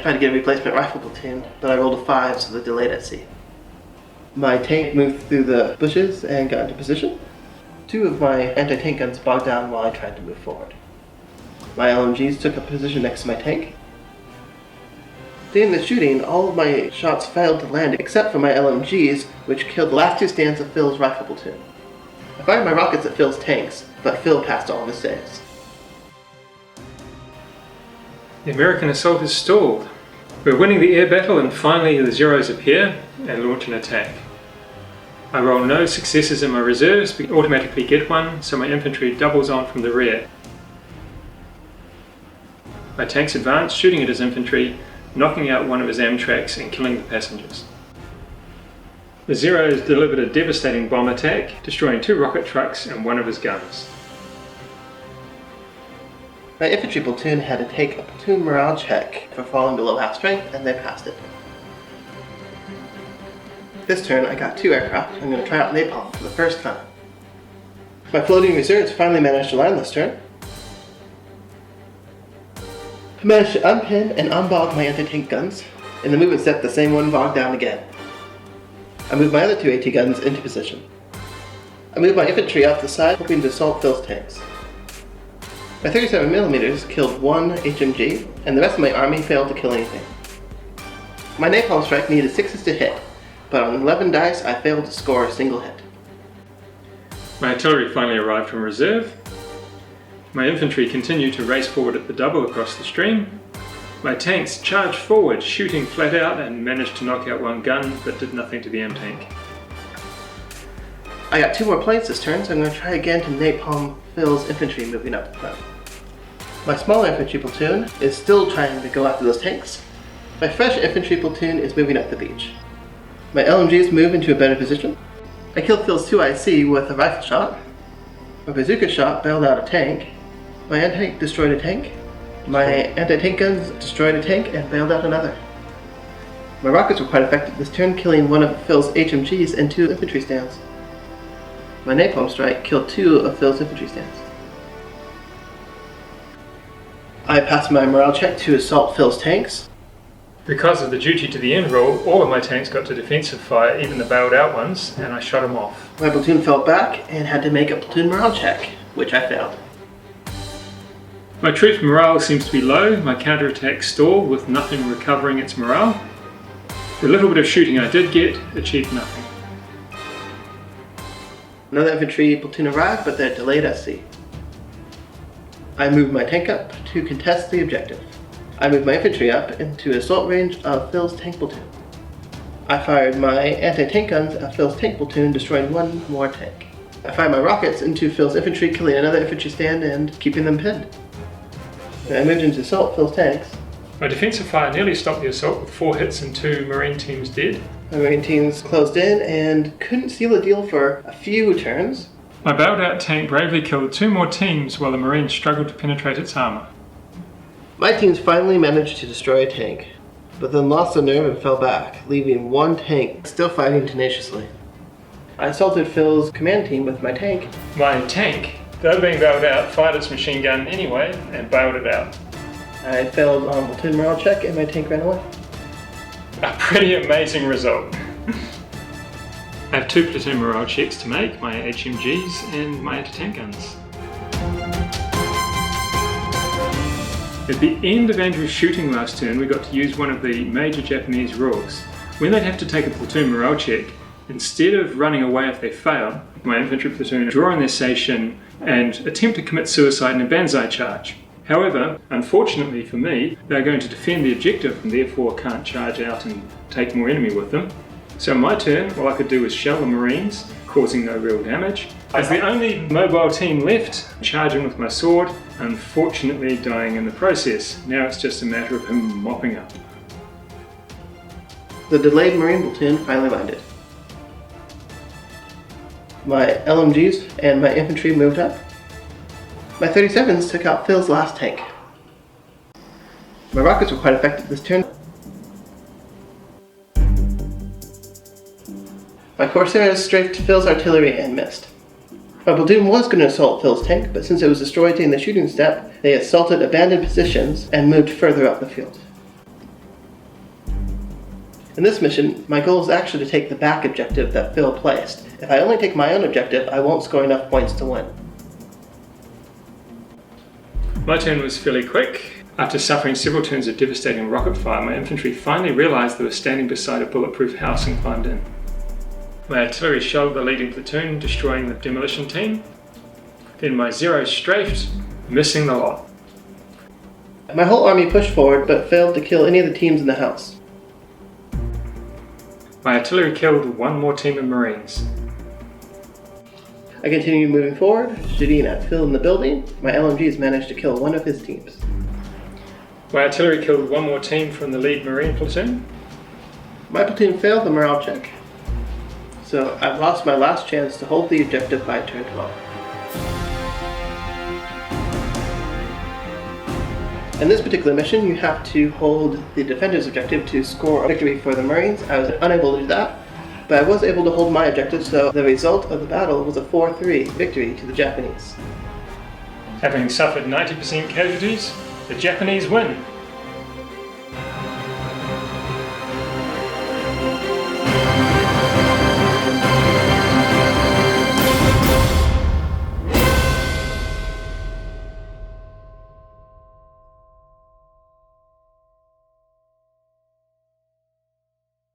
tried to get a replacement rifle platoon, but I rolled a 5, so they delayed at sea. My tank moved through the bushes and got into position. 2 of my anti-tank guns bogged down while I tried to move forward. My LMGs took up position next to my tank. During the shooting, all of my shots failed to land except for my LMGs, which killed the last 2 stands of Phil's rifle platoon. I fired my rockets at Phil's tanks, but Phil passed all of his saves. The American assault is stalled. We're winning the air battle and finally the Zeros appear and launch an attack. I roll no successes in my reserves, but automatically get one, so my infantry doubles on from the rear. My tanks advance, shooting at his infantry, knocking out one of his Amtraks and killing the passengers. The Zeros delivered a devastating bomb attack, destroying 2 rocket trucks and 1 of his guns. My infantry platoon had to take a platoon morale check for falling below half strength, and they passed it. This turn I got 2 aircraft. I'm going to try out napalm for the first time. My floating reserves finally managed to land this turn. I managed to unpin and unbog my anti-tank guns. In the movement step, the same one bogged down again. I moved my other 2 AT guns into position. I moved my infantry off the side, hoping to assault Phil's tanks. My 37mm killed 1 HMG, and the rest of my army failed to kill anything. My napalm strike needed 6s to hit, but on 11 dice I failed to score a single hit. My artillery finally arrived from reserve. My infantry continued to race forward at the double across the stream. My tanks charged forward, shooting flat out, and managed to knock out 1 gun, but did nothing to the M-tank. I got 2 more planes this turn, so I'm going to try again to napalm Phil's infantry moving up the front. My small infantry platoon is still trying to go after those tanks. My fresh infantry platoon is moving up the beach. My LMGs move into a better position. I killed Phil's 2 IC with a rifle shot. My bazooka shot bailed out a tank. My anti-tank destroyed a tank. My anti-tank guns destroyed a tank and bailed out another. My rockets were quite effective this turn, killing 1 of Phil's HMGs and 2 infantry stands. My napalm strike killed 2 of Phil's infantry stands. I passed my morale check to assault Phil's tanks. Because of the duty to the end rule, all of my tanks got to defensive fire, even the bailed out ones, and I shot them off. My platoon fell back and had to make a platoon morale check, which I failed. My troops' morale seems to be low. My counterattack stalled with nothing recovering its morale. The little bit of shooting I did get achieved nothing. Another infantry platoon arrived, but they're delayed at sea. I moved my tank up to contest the objective. I moved my infantry up into assault range of Phil's tank platoon. I fired my anti-tank guns at Phil's tank platoon, destroying 1 more tank. I fired my rockets into Phil's infantry, killing another infantry stand and keeping them pinned. And I moved into assault Phil's tanks. My defensive fire nearly stopped the assault with 4 hits and 2 Marine teams dead. My Marine teams closed in and couldn't seal the deal for a few turns. My bailed out tank bravely killed 2 more teams while the Marines struggled to penetrate its armour. My teams finally managed to destroy a tank, but then lost their nerve and fell back, leaving 1 tank still fighting tenaciously. I assaulted Phil's command team with my tank. My tank, though being bailed out, fired its machine gun anyway and bailed it out. I failed on platoon morale check and my tank ran away. A pretty amazing result. I have 2 platoon morale checks to make, my HMGs and my anti-tank guns. At the end of Andrew's shooting last turn, we got to use one of the major Japanese rules. When they'd have to take a platoon morale check, instead of running away if they fail, my infantry platoon draw in their station and attempt to commit suicide in a banzai charge. However, unfortunately for me, they're going to defend the objective and therefore can't charge out and take more enemy with them. So on my turn, all I could do was shell the Marines, causing no real damage. As the only mobile team left, charging with my sword, unfortunately dying in the process. Now it's just a matter of him mopping up. The delayed Marine platoon finally landed. My LMGs and my infantry moved up. My 37s took out Phil's last tank. My rockets were quite effective this turn. My Corsairs strafed Phil's artillery and missed. My platoon was going to assault Phil's tank, but since it was destroyed during the shooting step, they assaulted abandoned positions and moved further up the field. In this mission, my goal is actually to take the back objective that Phil placed. If I only take my own objective, I won't score enough points to win. My turn was fairly quick. After suffering several turns of devastating rocket fire, my infantry finally realised they were standing beside a bulletproof house and climbed in. My artillery shelled the leading platoon, destroying the demolition team. Then my Zeros strafed, missing the lot. My whole army pushed forward, but failed to kill any of the teams in the house. My artillery killed one more team of Marines. I continued moving forward, shooting at Phil in the building. My LMGs managed to kill one of his teams. My artillery killed one more team from the lead Marine platoon. My platoon failed the morale check, so I've lost my last chance to hold the objective by turn 12. In this particular mission, you have to hold the defender's objective to score a victory for the Marines. I was unable to do that, but I was able to hold my objective, so the result of the battle was a 4-3 victory to the Japanese. Having suffered 90% casualties, the Japanese win.